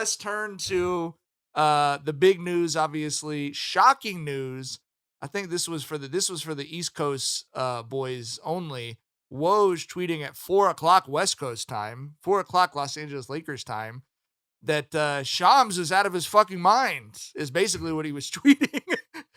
let's turn to the big news. Obviously, shocking news. I think this was for the East Coast boys only. Woj tweeting at 4:00 West Coast time, 4:00 Los Angeles Lakers time, that Shams is out of his fucking mind, is basically what he was tweeting.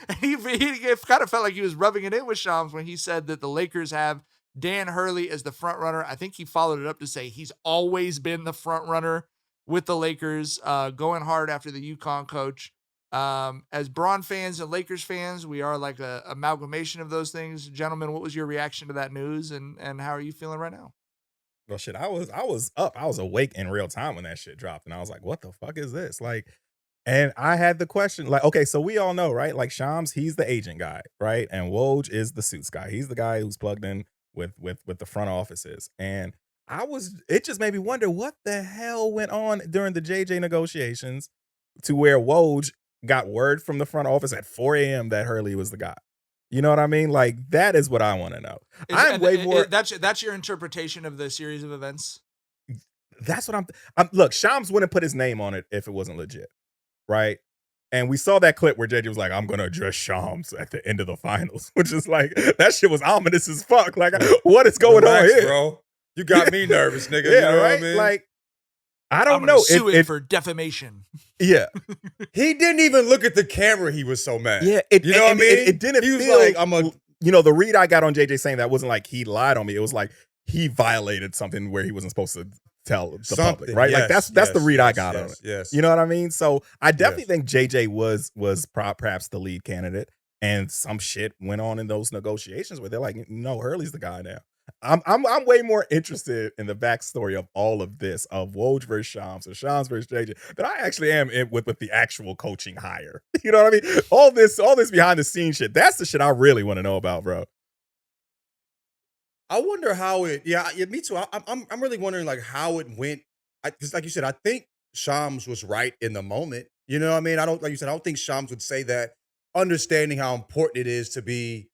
And he kind of felt like he was rubbing it in with Shams when he said that the Lakers have Dan Hurley as the front runner. I think he followed it up to say he's always been the front runner with the Lakers, going hard after the UConn coach. As Braun fans and Lakers fans, we are like a amalgamation of those things. Gentlemen, what was your reaction to that news, and how are you feeling right now? Well, shit, I was up. I was awake in real time when that shit dropped, and I was like, "What the fuck is this?" Like, and I had the question, like, okay, so we all know, right? Like, Shams, he's the agent guy, right? And Woj is the suits guy. He's the guy who's plugged in with the front offices. And it just made me wonder what the hell went on during the JJ negotiations to where Woj got word from the front office at 4 a.m. that Hurley was the guy. You know what I mean? Like, that is what I want to know. That's your interpretation of the series of events? That's what look, Shams wouldn't put his name on it if it wasn't legit, right? And we saw that clip where JJ was like, "I'm going to address Shams at the end of the finals," which is like, that shit was ominous as fuck. Like, what is going on here? Bro, you got me nervous, nigga. Yeah, you know right? what I mean? Like, I don't know. Sue it for defamation. Yeah. He didn't even look at the camera. He was so mad. Yeah. You know what I mean? It didn't He was feel like, the read I got on JJ saying that wasn't like he lied on me. It was like he violated something where he wasn't supposed to tell the public, right? Yes, like that's the read I got on it. Yes. You know what I mean? So I definitely think JJ was perhaps the lead candidate, and some shit went on in those negotiations where they're like, "No, Hurley's the guy now." I'm way more interested in the backstory of all of this, of Woj versus Shams or Shams versus JJ, than I actually am with the actual coaching hire. You know what I mean? All this behind the scenes shit. That's the shit I really want to know about, bro. I wonder how it. Yeah, me too. I'm really wondering like how it went. Because like you said, I think Shams was right in the moment. You know what I mean? I don't think Shams would say that, understanding how important it is to be,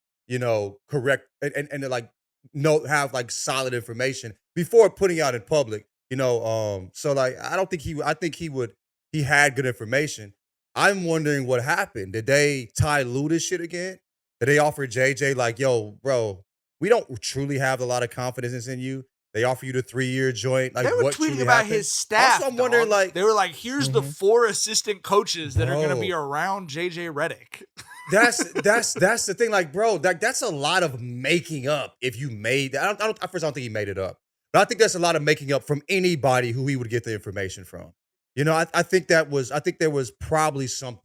correct and to like have like solid information before putting out in public. So like I think he had good information. I'm wondering what happened. Did they dilute this shit again? Did they offer JJ like, "Yo, bro, we don't truly have a lot of confidence in you"? They offer you the 3-year joint. Like, they were what tweeting about happened? his staff. Also, I'm wondering, like, they were like, "Here's the 4 assistant coaches that are going to be around JJ Redick." That's the thing. Like, bro, that's a lot of making up. If you made that, I don't think he made it up, but I think that's a lot of making up from anybody who he would get the information from. I think there was probably some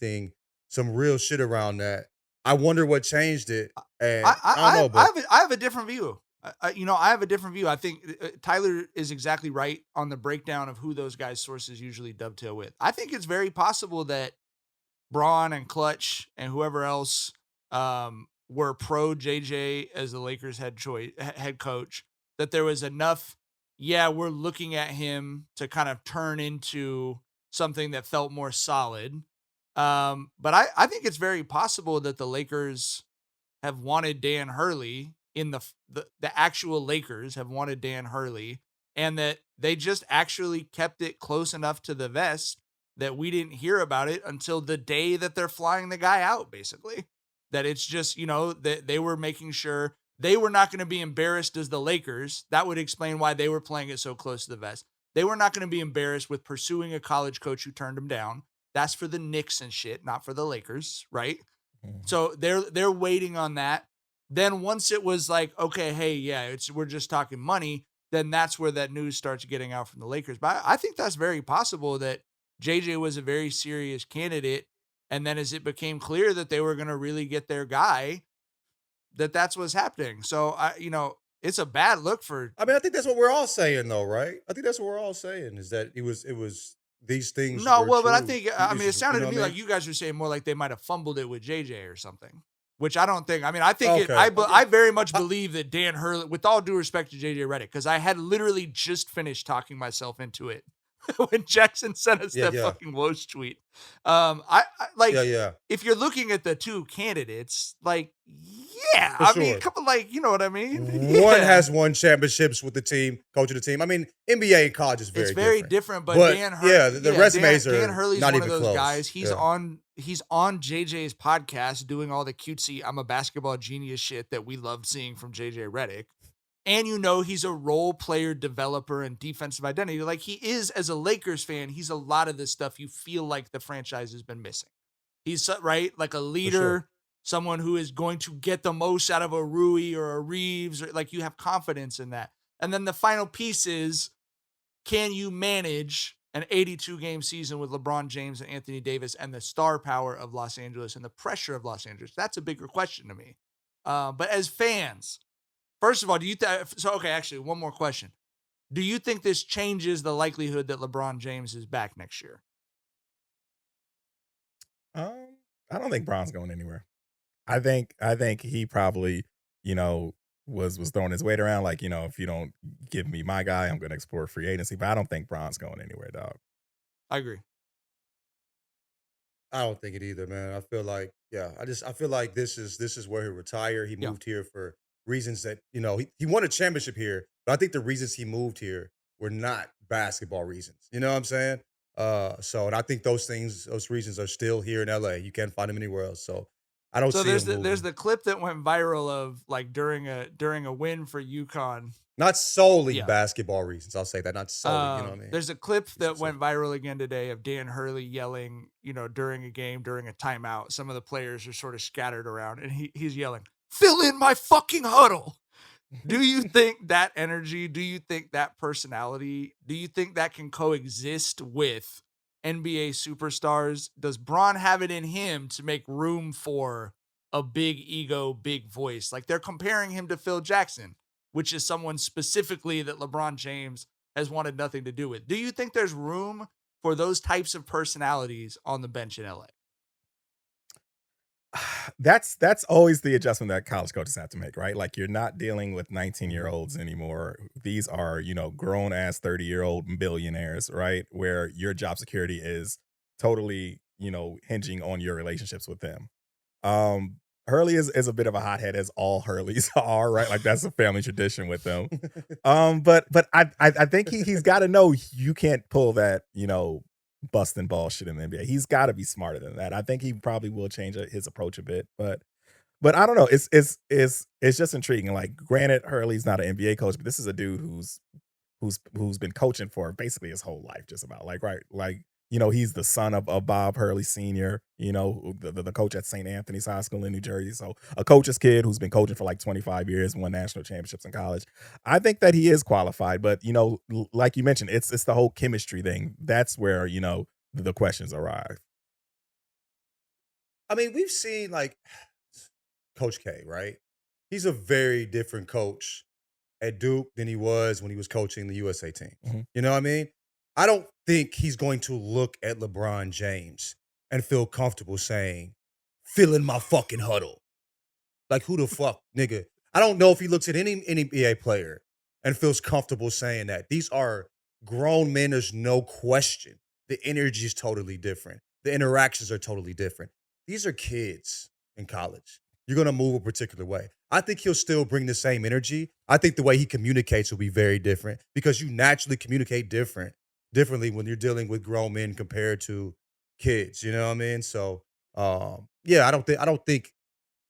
real shit around that. I wonder what changed it. And I don't know, but I have a different view. I have a different view. I think Tyler is exactly right on the breakdown of who those guys' sources usually dovetail with. I think it's very possible that Braun and Clutch and whoever else were pro JJ as the Lakers head coach, that there was enough, we're looking at him to kind of turn into something that felt more solid. But I think it's very possible that the Lakers have wanted Dan Hurley the actual Lakers have wanted Dan Hurley, and that they just actually kept it close enough to the vest that we didn't hear about it until the day that they're flying the guy out, basically. That it's just, that they were making sure they were not going to be embarrassed as the Lakers. That would explain why they were playing it so close to the vest. They were not going to be embarrassed with pursuing a college coach who turned them down. That's for the Knicks and shit, not for the Lakers, right? Mm-hmm. So they're waiting on that. Then once it was like, okay, hey, we're just talking money, then that's where that news starts getting out from the Lakers. But I think that's very possible that JJ was a very serious candidate, and then as it became clear that they were going to really get their guy, that's what's happening. So it's a bad look for. I mean, I think that's what we're all saying, though, right? I think that's what we're all saying is that it was these things. No, well, true. But I think it sounded to me like you guys were saying more like they might have fumbled it with JJ or something. Which I don't think. I mean, I think I very much believe that Dan Hurley, with all due respect to JJ Redick, because I had literally just finished talking myself into it when Jackson sent us that fucking Woj tweet. If you're looking at the two candidates, like, Yeah, For I mean, sure. couple like, you know what I mean? One Yeah. has won championships with the team, coaching the team. I mean, NBA and college is It's very very different. different, but But Dan Hurley, yeah, the resumes Dan are Hurley's not one of even those close. guys. He's Yeah. on JJ's podcast doing all the cutesy I'm a basketball genius shit that we love seeing from JJ Redick. And he's a role player developer and defensive identity. Like he is as a Lakers fan, he's a lot of the stuff you feel like the franchise has been missing. He's right, like a leader, someone who is going to get the most out of a Rui or a Reeves, or like you have confidence in that. And then the final piece is, can you manage an 82-game season with LeBron James and Anthony Davis and the star power of Los Angeles and the pressure of Los Angeles? That's a bigger question to me. But as fans, first of all, actually, one more question. Do you think this changes the likelihood that LeBron James is back next year? I don't think Bron's going anywhere. I think he probably, was throwing his weight around like, if you don't give me my guy, I'm going to explore free agency. But I don't think Bron's going anywhere, dog. I agree. I don't think it either, man. I feel like, I feel like this is where he retired. He moved here for reasons that, he won a championship here, but I think the reasons he moved here were not basketball reasons. You know what I'm saying? And I think those reasons are still here in LA. You can't find them anywhere else. So I don't see there's the clip that went viral of like during a win for UConn. Not solely basketball reasons. I'll say that. Not solely, you know what I mean? There's a clip that went viral again today of Dan Hurley yelling, during a game, during a timeout. Some of the players are sort of scattered around, and he's yelling, "Fill in my fucking huddle." Do you think that energy, do you think that personality, do you think that can coexist with NBA superstars? Does Bron have it in him to make room for a big ego, big voice? Like they're comparing him to Phil Jackson, which is someone specifically that LeBron James has wanted nothing to do with. Do you think there's room for those types of personalities on the bench in LA? That's always the adjustment that college coaches have to make, right? Like you're not dealing with 19-year-olds anymore. These are, grown ass 30-year-old billionaires, right? Where your job security is totally, hinging on your relationships with them. Hurley is a bit of a hothead, as all Hurleys are, right? Like that's a family tradition with them. But I think he's got to know you can't pull that, busting ball shit in the NBA. He's got to be smarter than that. I think he probably will change his approach a bit, but I don't know. It's just intriguing. Like, granted, Hurley's not an NBA coach, but this is a dude who's been coaching for basically his whole life, just about. Like, right, like he's the son of Bob Hurley Sr., the coach at St. Anthony's High School in New Jersey. So a coach's kid who's been coaching for like 25 years, won national championships in college. I think that he is qualified, but like you mentioned, it's the whole chemistry thing. That's where, the questions arise. I mean, we've seen like Coach K, right? He's a very different coach at Duke than he was when he was coaching the USA team. Mm-hmm. You know what I mean? I don't think he's going to look at LeBron James and feel comfortable saying, "Fill in my fucking huddle." Like, who the fuck, nigga? I don't know if he looks at any NBA player and feels comfortable saying that. These are grown men. There's no question. The energy is totally different. The interactions are totally different. These are kids in college. You're going to move a particular way. I think he'll still bring the same energy. I think the way he communicates will be very different because you naturally communicate differently when you're dealing with grown men compared to kids. You know what I mean? So, I don't think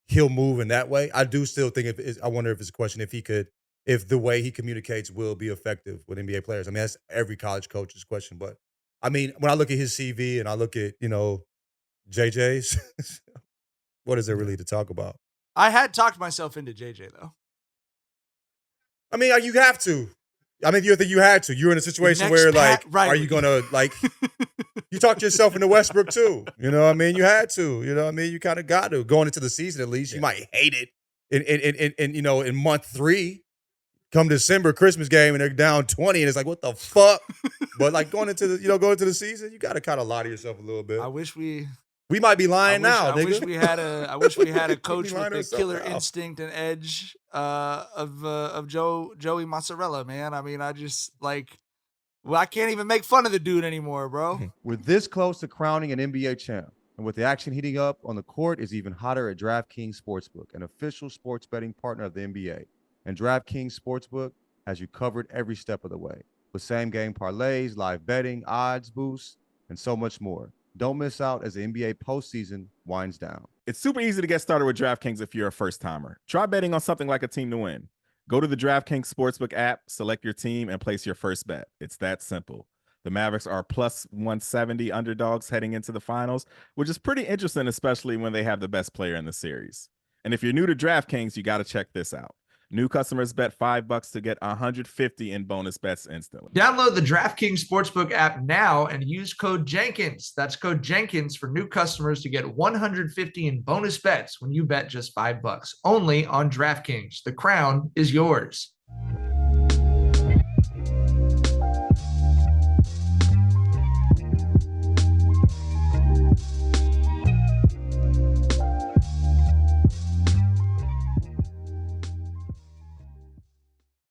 he'll move in that way. I do still think I wonder if it's a question if the way he communicates will be effective with NBA players. I mean, that's every college coach's question. But I mean, when I look at his CV and I look at, JJ's, what is there really to talk about? I had talked myself into JJ though. I mean, you have to. I mean, you think you had to. You're in a situation where, are you going to, you talked yourself into Westbrook, too. You know what I mean? You had to. You know what I mean? You kind of got to. Going into the season, at least. Yeah. You might hate it in month 3. Come December, Christmas game, and they're down 20, and it's like, what the fuck? But, going into the season, you got to kind of lie to yourself a little bit. I wish we might be lying now, nigga. I wish we had a coach with the killer instinct and edge of Joey Mozzarella, man. I mean, I just I can't even make fun of the dude anymore, bro. We're this close to crowning an NBA champ, And with the action heating up on the court, is even hotter at DraftKings Sportsbook, an official sports betting partner of the NBA. And DraftKings Sportsbook has you covered every step of the way with same-game parlays, live betting, odds boosts, and so much more. Don't miss out as the NBA postseason winds down. It's super easy to get started with DraftKings if you're a first-timer. Try betting on something like a team to win. Go to the DraftKings Sportsbook app, select your team, and place your first bet. It's that simple. The Mavericks are plus 170 underdogs heading into the finals, which is pretty interesting, especially when they have the best player in the series. And if you're new to DraftKings, you got to check this out. New customers bet $5 to get $150 in bonus bets instantly. Download the DraftKings Sportsbook app now and use code Jenkins. That's code Jenkins for new customers to get $150 in bonus bets when you bet just $5. Only on DraftKings. The crown is yours.